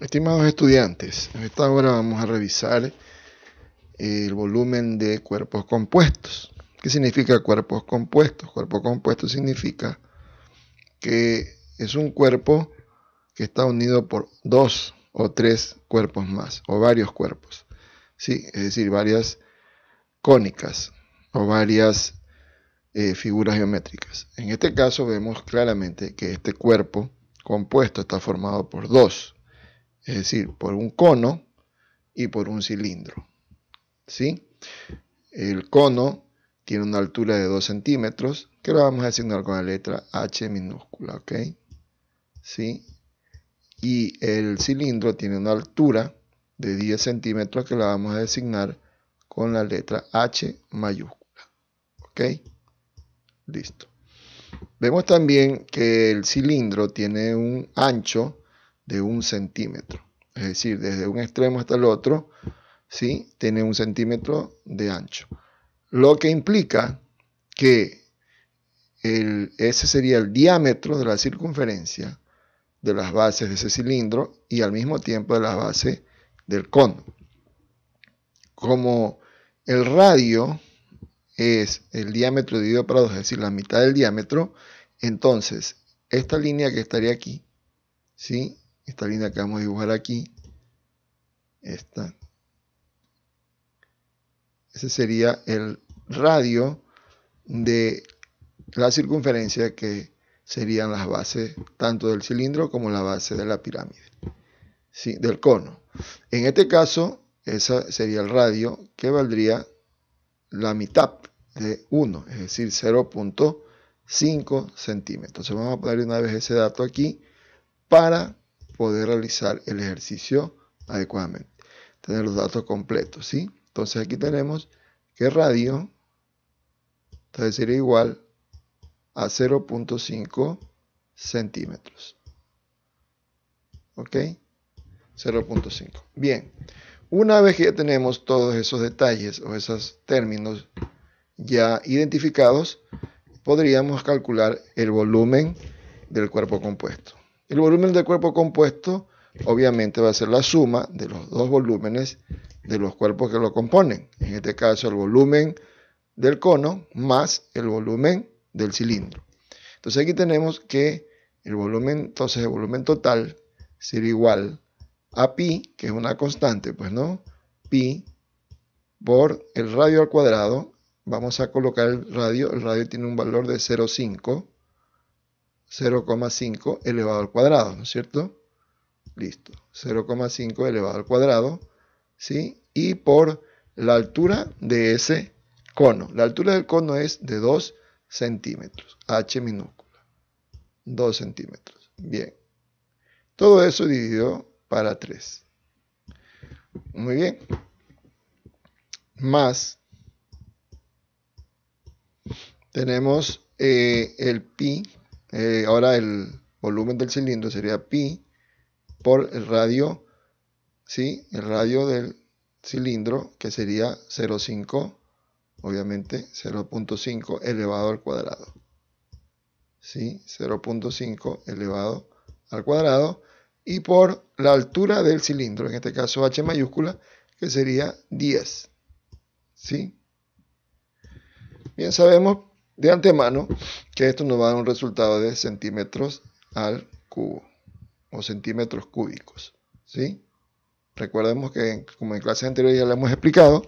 Estimados estudiantes, en esta hora vamos a revisar el volumen de cuerpos compuestos. ¿Qué significa cuerpos compuestos? Cuerpo compuesto significa que es un cuerpo que está unido por dos o tres cuerpos más, o varios cuerpos. Sí, es decir, varias cónicas o varias figuras geométricas. En este caso vemos claramente que este cuerpo compuesto está formado por dos, es decir, por un cono y por un cilindro. ¿Sí? El cono tiene una altura de 2 centímetros, que lo vamos a asignar con la letra H minúscula, ¿ok? ¿Sí? Y el cilindro tiene una altura de 10 centímetros, que la vamos a designar con la letra H mayúscula, ¿ok? Listo. Vemos también que el cilindro tiene un ancho de 1 centímetro, es decir, desde un extremo hasta el otro, ¿sí? Tiene 1 centímetro de ancho. Lo que implica que ese sería el diámetro de la circunferencia de las bases de ese cilindro y al mismo tiempo de las bases del cono. Como el radio es el diámetro dividido por 2, es decir, la mitad del diámetro, entonces esta línea que estaría aquí, ¿sí? Esta línea que vamos a dibujar aquí, esta, ese sería el radio de la circunferencia, que serían las bases tanto del cilindro como la base de la pirámide, ¿sí? Del cono. En este caso, ese sería el radio, que valdría la mitad de 1, es decir, 0.5 centímetros. Entonces vamos a poner una vez ese dato aquí para poder realizar el ejercicio adecuadamente. Tener los datos completos, ¿sí? Entonces aquí tenemos que radio, entonces sería igual a 0.5 centímetros. ¿Ok? 0.5. Bien, una vez que ya tenemos todos esos detalles o esos términos ya identificados, podríamos calcular el volumen del cuerpo compuesto. El volumen del cuerpo compuesto obviamente va a ser la suma de los dos volúmenes de los cuerpos que lo componen. En este caso, el volumen del cono más el volumen del cilindro. Entonces aquí tenemos que el volumen total será igual a pi, que es una constante, pues no, pi por el radio al cuadrado. Vamos a colocar el radio tiene un valor de 0,5 elevado al cuadrado, ¿no es cierto? Listo, 0,5 elevado al cuadrado, ¿sí? Y por la altura de ese cono. La altura del cono es de 2 centímetros, H minúscula, 2 centímetros. Bien, todo eso dividido para 3. Muy bien. Más, tenemos el pi, ahora el volumen del cilindro sería pi por el radio, ¿sí? El radio del cilindro, que sería 0,5, obviamente 0.5 elevado al cuadrado, ¿sí? 0.5 elevado al cuadrado, y por la altura del cilindro, en este caso H mayúscula, que sería 10, ¿sí? Bien, sabemos de antemano que esto nos va a dar un resultado de centímetros al cubo o centímetros cúbicos, ¿sí? Recordemos que, como en clases anteriores ya le hemos explicado,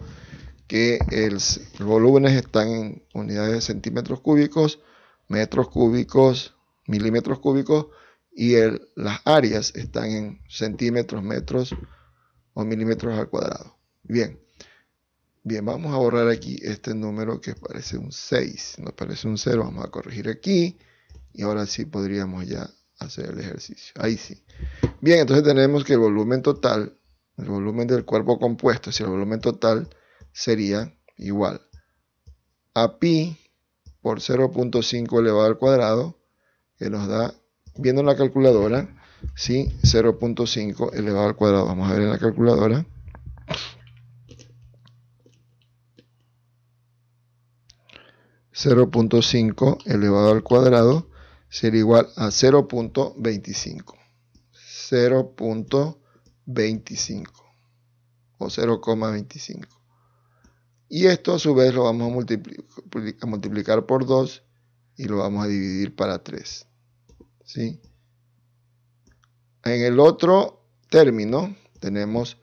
que los volúmenes están en unidades de centímetros cúbicos, metros cúbicos, milímetros cúbicos, y las áreas están en centímetros, metros o milímetros al cuadrado. Bien, vamos a borrar aquí este número que parece un 6, nos parece un 0, vamos a corregir aquí, y ahora sí podríamos ya hacer el ejercicio. Ahí sí. Bien, entonces tenemos que el volumen total, el volumen del cuerpo compuesto, es decir, el volumen total sería igual a pi por 0.5 elevado al cuadrado, que nos da, viendo en la calculadora, ¿sí? 0.5 elevado al cuadrado. Vamos a ver en la calculadora. .5 elevado al cuadrado sería igual a 0.25. 0.25. 0,25 o 0,25. Y esto a su vez lo vamos a multiplicar por 2 y lo vamos a dividir para 3. ¿Sí? En el otro término tenemos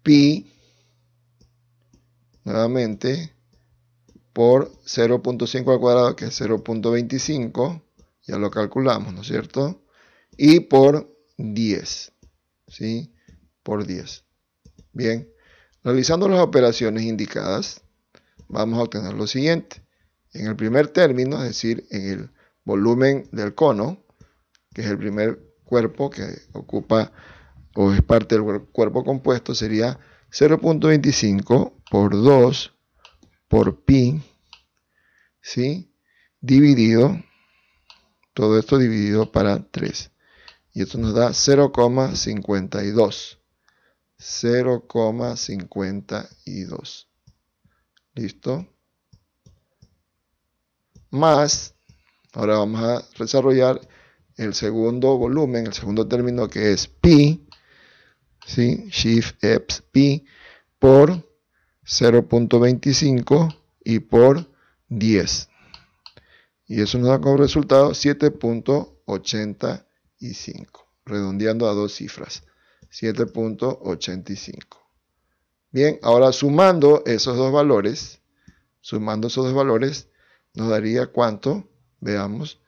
pi nuevamente por 0.5 al cuadrado, que es 0.25, ya lo calculamos, ¿no es cierto? Y por 10, ¿sí? Por 10. Bien, realizando las operaciones indicadas, vamos a obtener lo siguiente. En el primer término, es decir, en el volumen del cono, que es el primer cuerpo que ocupa o es parte del cuerpo compuesto, sería 0.25 por 2 por pi, ¿sí? Dividido, todo esto dividido para 3. Y esto nos da 0,52. 0,52. ¿Listo? Más, ahora vamos a desarrollar el segundo volumen, el segundo término, que es pi, ¿sí? Shift EPS pi por 0.25 y por 10. Y eso nos da como resultado 7.85, redondeando a dos cifras, 7.85. Bien, ahora sumando esos dos valores, nos daría cuánto, veamos,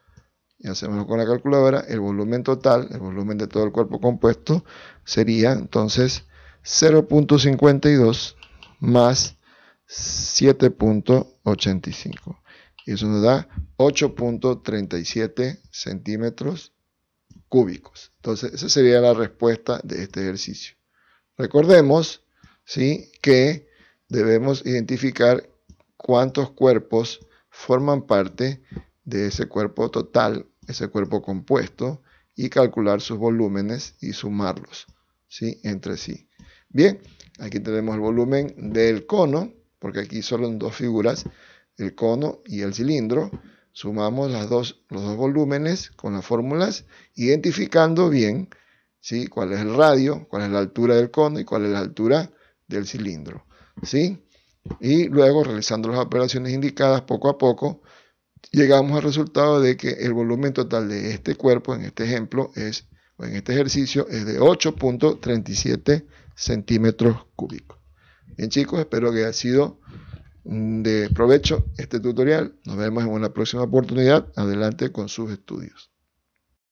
y hacemos con la calculadora, el volumen total, el volumen de todo el cuerpo compuesto, sería entonces 0.52 más 7.85. Y eso nos da 8.37 centímetros cúbicos. Entonces, esa sería la respuesta de este ejercicio. Recordemos, ¿sí?, que debemos identificar cuántos cuerpos forman parte de ese cuerpo total, ese cuerpo compuesto, y calcular sus volúmenes y sumarlos, ¿sí?, entre sí. Bien, aquí tenemos el volumen del cono, porque aquí solo en dos figuras, el cono y el cilindro. Sumamos los dos volúmenes con las fórmulas, identificando bien, ¿sí?, cuál es el radio, cuál es la altura del cono y cuál es la altura del cilindro, ¿sí? Y luego, realizando las operaciones indicadas poco a poco, llegamos al resultado de que el volumen total de este cuerpo, en este ejemplo, en este ejercicio, es de 8.37 centímetros cúbicos. Bien, chicos, espero que haya sido de provecho este tutorial. Nos vemos en una próxima oportunidad. Adelante con sus estudios.